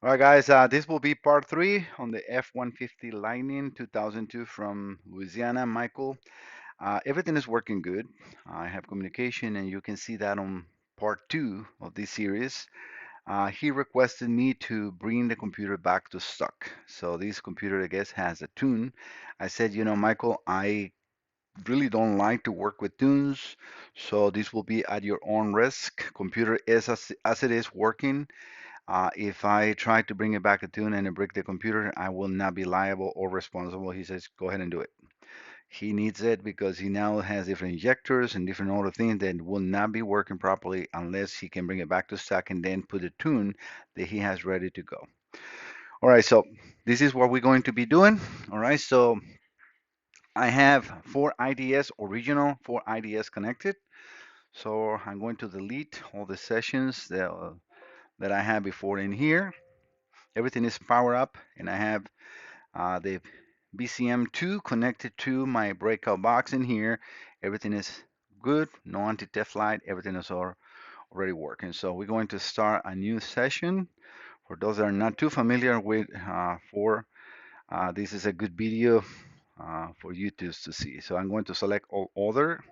All right, guys, this will be part three on the F-150 Lightning 2002 from Louisiana, Michael. Everything is working good. I have communication, and you can see that on part two of this series. He requested me to bring the computer back to stock. So this computer, I guess, has a tune. I said, Michael, I really don't like to work with tunes, so this will be at your own risk. Computer is as it is working. If I try to bring it back a tune and it break the computer, I will not be liable or responsible. He says, go ahead and do it. He needs it because he now has different injectors and different other things that will not be working properly unless he can bring it back to stock and then put a tune that he has ready to go. All right, so this is what we're going to be doing. All right, so I have four IDS original, four IDS connected. So I'm going to delete all the sessions that I had before in here. Everything is powered up, and I have the BCM2 connected to my breakout box in here. Everything is good, no anti-theft light, everything is already working. So we're going to start a new session. For those that are not too familiar with this is a good video for you to see. So I'm going to select all other.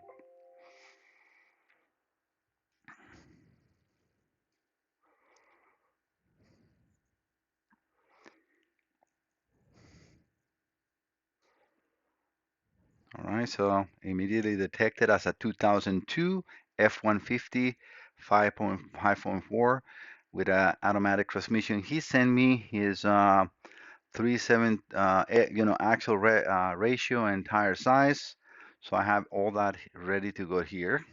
All right, so immediately detected as a 2002 F-150 5.4 with an automatic transmission. He sent me his 37, axle ratio and tire size. So I have all that ready to go here.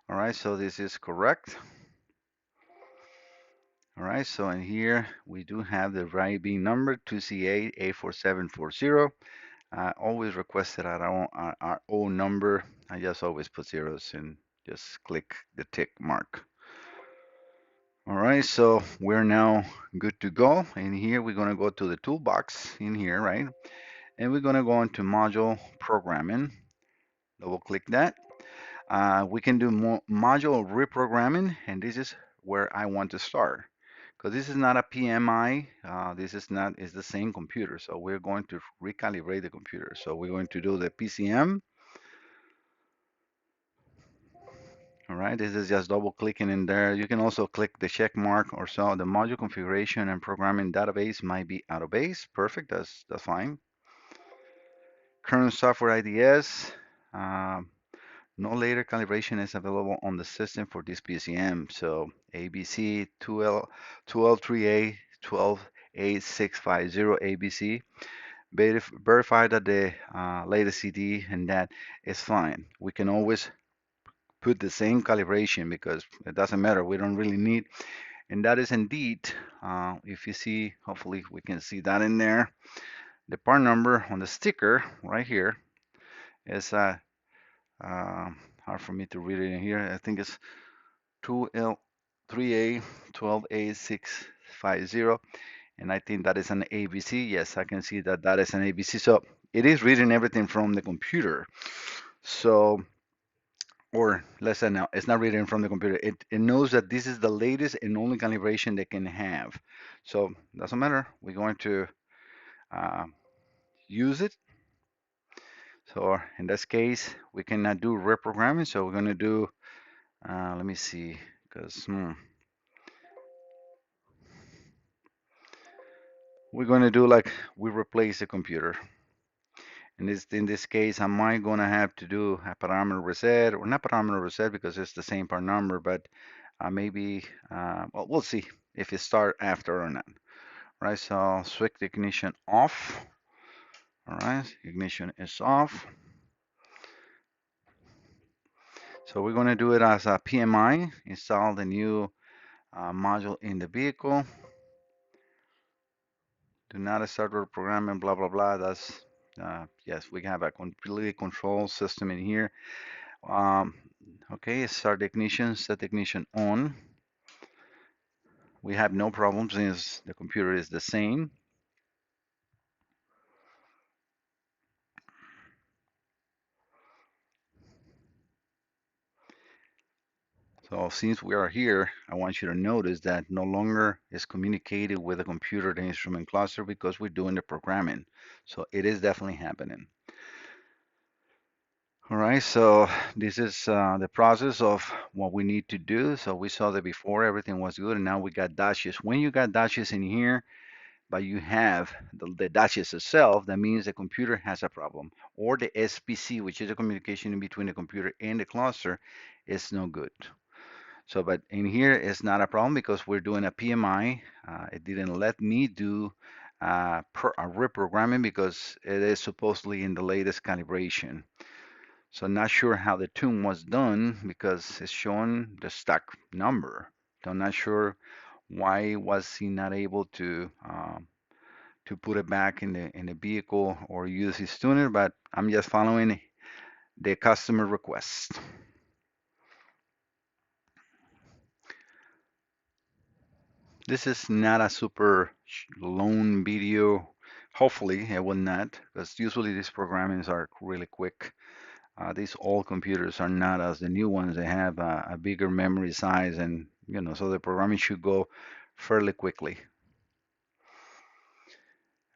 All right, so this is correct. All right, so in here we do have the right being number 2C8A4740. I always requested our own number. I just always put zeros and just click the tick mark. All right, so we're now good to go. And here we're going to go to the toolbox in here, right? And we're going to go into module programming. Double click that. We can do more module reprogramming, and this is where I want to start. Because this is not a PMI, this is not, it's the same computer. So we're going to recalibrate the computer. So we're going to do the PCM. All right, this is just double clicking in there. You can also click the check mark or so. The module configuration and programming database might be out of base. Perfect, that's fine. Current software IDS. No later calibration is available on the system for this PCM. So ABC 2L3A 12A650 ABC. Verify that the latest CD and that is fine. We can always put the same calibration because it doesn't matter. We don't really need, and that is indeed, if you see, hopefully we can see that in there. The part number on the sticker right here is hard for me to read it in here. I think it's 2L3A 12A650, and I think that is an ABC. Yes, I can see that that is an ABC. So it is reading everything from the computer. So or let's say now it's not reading from the computer. It knows that this is the latest and only calibration they can have. So doesn't matter. We're going to uh, use it. So in this case, we cannot do reprogramming. So we're going to do, let me see, because we're going to do like we replace the computer. And in this case, am I going to have to do a parameter reset or not parameter reset because it's the same part number, but maybe, well, we'll see if it start after or not. Right, so switch the ignition off. All right, ignition is off. So we're going to do it as a PMI, install the new module in the vehicle. Do not start with programming, blah, blah, blah. That's, yes, we have a completely control system in here. Okay, start the ignition, set the ignition on. We have no problems since the computer is the same. So since we are here, I want you to notice that no longer is communicated with the computer, the instrument cluster, because we're doing the programming. So it is definitely happening. All right, so this is the process of what we need to do. So we saw that before everything was good, and now we got dashes. When you got dashes in here, but you have the dashes itself, that means the computer has a problem, or the SPC, which is the communication in between the computer and the cluster, is no good. So, but in here, it's not a problem because we're doing a PMI. It didn't let me do a reprogramming because it is supposedly in the latest calibration. So not sure how the tune was done because it's showing the stock number. So I'm not sure why was he not able to put it back in the vehicle or use his tuner, but I'm just following the customer request. This is not a super long video. Hopefully it will not, because usually these programmings are really quick. These old computers are not as the new ones. They have a bigger memory size, and so the programming should go fairly quickly.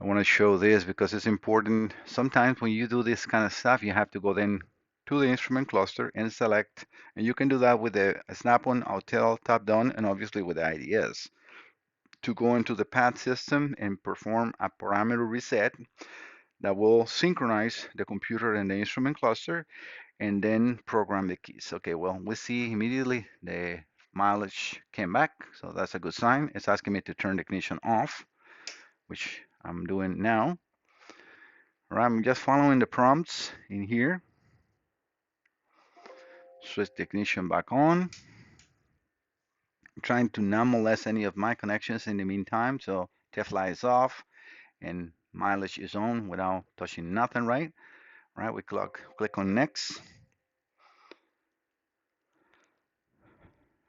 I want to show this because it's important. Sometimes when you do this kind of stuff, you have to go then to the instrument cluster and select, and you can do that with the Snap-on, Autel, top-down, and obviously with the IDS. To go into the path system and perform a parameter reset that will synchronize the computer and the instrument cluster and then program the keys. Okay, well, we see immediately the mileage came back, so that's a good sign. It's asking me to turn the ignition off, which I'm doing now. All right, I'm just following the prompts in here. Switch the ignition back on. I'm trying to not molest any of my connections in the meantime, so TFLI is off and mileage is on without touching nothing, right? All right, we click on next.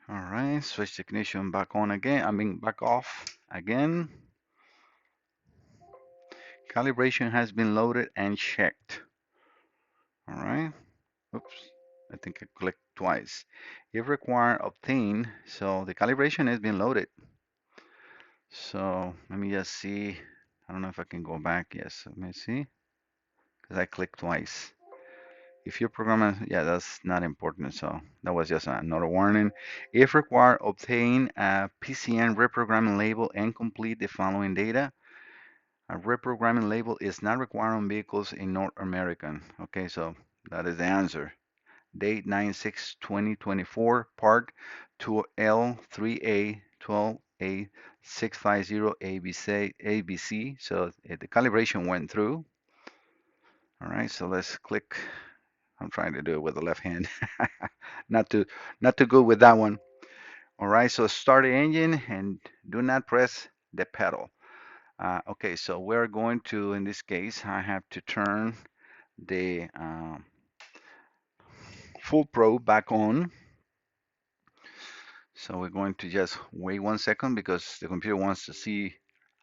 All right, switch the ignition back on again. I mean, back off again. Calibration has been loaded and checked. All right. Oops. I think I clicked twice. If required, obtain. So the calibration has been loaded. So let me just see. I don't know if I can go back. Yes, let me see. Because I clicked twice. If your program, yeah, that's not important. So that was just another warning. If required, obtain a PCN reprogramming label and complete the following data. A reprogramming label is not required on vehicles in North America. Okay, so that is the answer. Date 9/6/2024, part 2L3A 12A650 ABC. So the calibration went through. All right, so let's click. I'm trying to do it with the left hand. Not too not too good with that one. All right, so start the engine and do not press the pedal. Okay, so we're going to, in this case, I have to turn the full probe back on. So we're going to just wait 1 second because the computer wants to see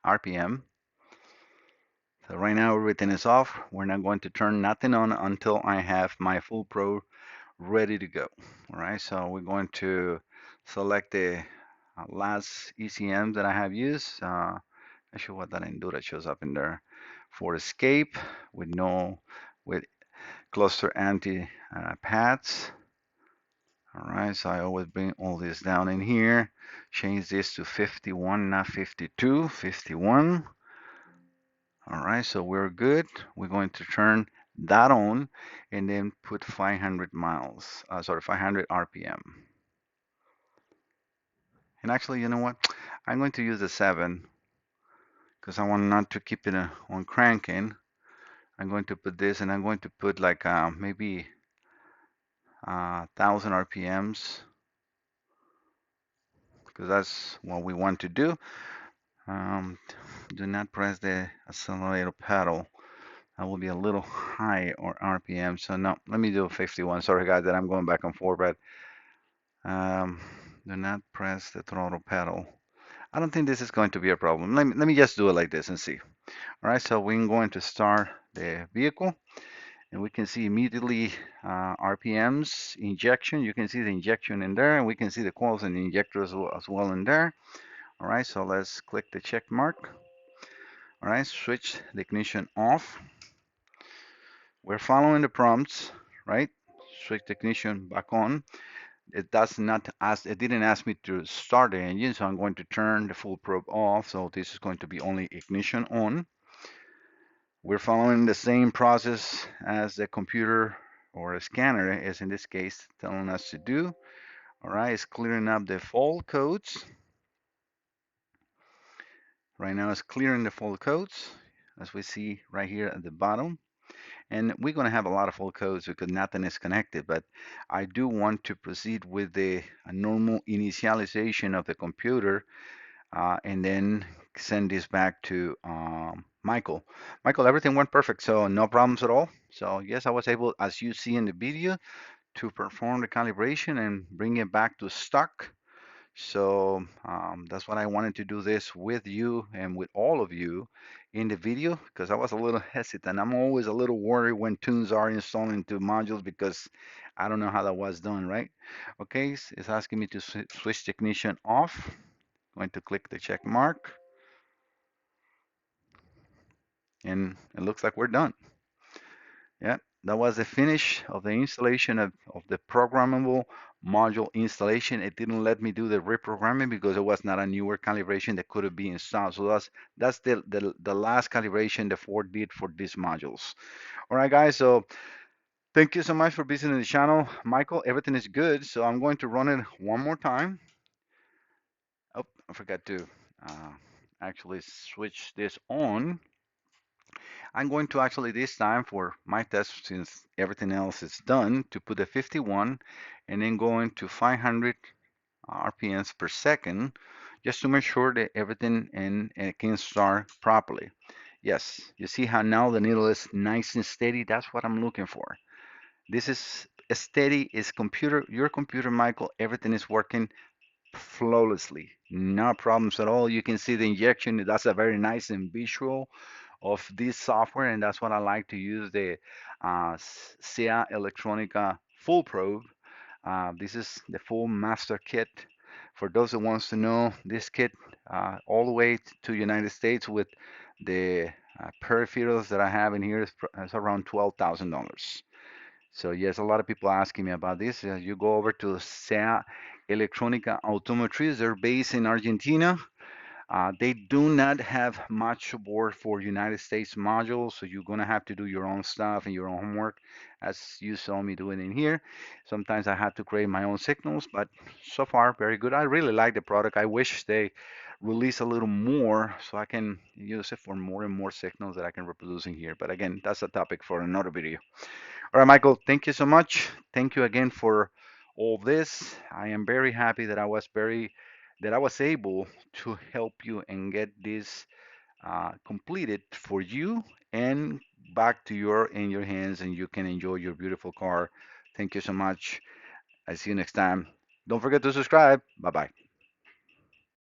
RPM. So right now everything is off. We're not going to turn nothing on until I have my full probe ready to go. All right, so we're going to select the last ECM that I have used. Actually, what that Endura shows up in there for escape with no with cluster anti pads. All right, so I always bring all this down in here. Change this to 51, not 52, 51. All right, so we're good. We're going to turn that on and then put 500 miles, sorry, 500 RPM. And actually, you know what? I'm going to use the 7 because I want not to keep it on cranking. I'm going to put this and I'm going to put like maybe 1000 RPMs because that's what we want to do. Um, do not press the accelerator pedal. That will be a little high or RPM. So no, let me do 51. Sorry guys that I'm going back and forth, but um, do not press the throttle pedal. I don't think this is going to be a problem. Let me just do it like this and see. All right, so we're going to start the vehicle And we can see immediately RPMs, injection. You can see the injection in there, and we can see the coils and the injector as well in there. All right, so let's click the check mark. All right, switch the ignition off. We're following the prompts, right? Switch the ignition back on. It does not ask, it didn't ask me to start the engine, so I'm going to turn the full probe off. So this is going to be only ignition on. We're following the same process as the computer or a scanner is in this case telling us to do. All right, it's clearing up the fault codes. Right now it's clearing the fault codes as we see right here at the bottom. And we're going to have a lot of fault codes because nothing is connected, but I do want to proceed with the normal initialization of the computer and then send this back to Michael. Michael, everything went perfect, so no problems at all. So yes, I was able, as you see in the video, to perform the calibration and bring it back to stock. So that's what I wanted to do this with you and with all of you in the video because I was a little hesitant. I'm always a little worried when tunes are installed into modules because I don't know how that was done, right? Okay, it's asking me to switch the ignition off. Going to click the check mark and it looks like we're done. Yeah, that was the finish of the installation of the programmable module installation. It didn't let me do the reprogramming because it was not a newer calibration that could be installed. So that's the last calibration the Ford did for these modules. All right, guys. So thank you so much for visiting the channel, Michael. Everything is good. So I'm going to run it one more time. Oh, I forgot to uh, actually switch this on. I'm going to actually this time for my test, since everything else is done, to put a 51 and then going to 500 RPMs per second just to make sure that everything and it can start properly. Yes, you see how now the needle is nice and steady? That's what I'm looking for. This is steady, is computer, your computer, Michael, everything is working flawlessly. No problems at all. You can see the injection. That's a very nice and visual of this software, and that's what I like to use the SEA Electronica Full Probe. This is the full master kit. For those who wants to know, this kit all the way to United States with the peripherals that I have in here is around $12,000. So yes, a lot of people asking me about this. You go over to SEA Electronica Automotriz. They're based in Argentina. They do not have much support for United States modules, so you're gonna have to do your own stuff and your own homework, as you saw me doing in here. Sometimes I had to create my own signals, but so far very good. I really like the product. I wish they release a little more so I can use it for more and more signals that I can reproduce in here. But again, that's a topic for another video. All right, Michael, thank you so much. Thank you again for all this. I am very happy that I was able to help you and get this completed for you and back to your in your hands, and you can enjoy your beautiful car. Thank you so much. I see you next time. Don't forget to subscribe. Bye bye.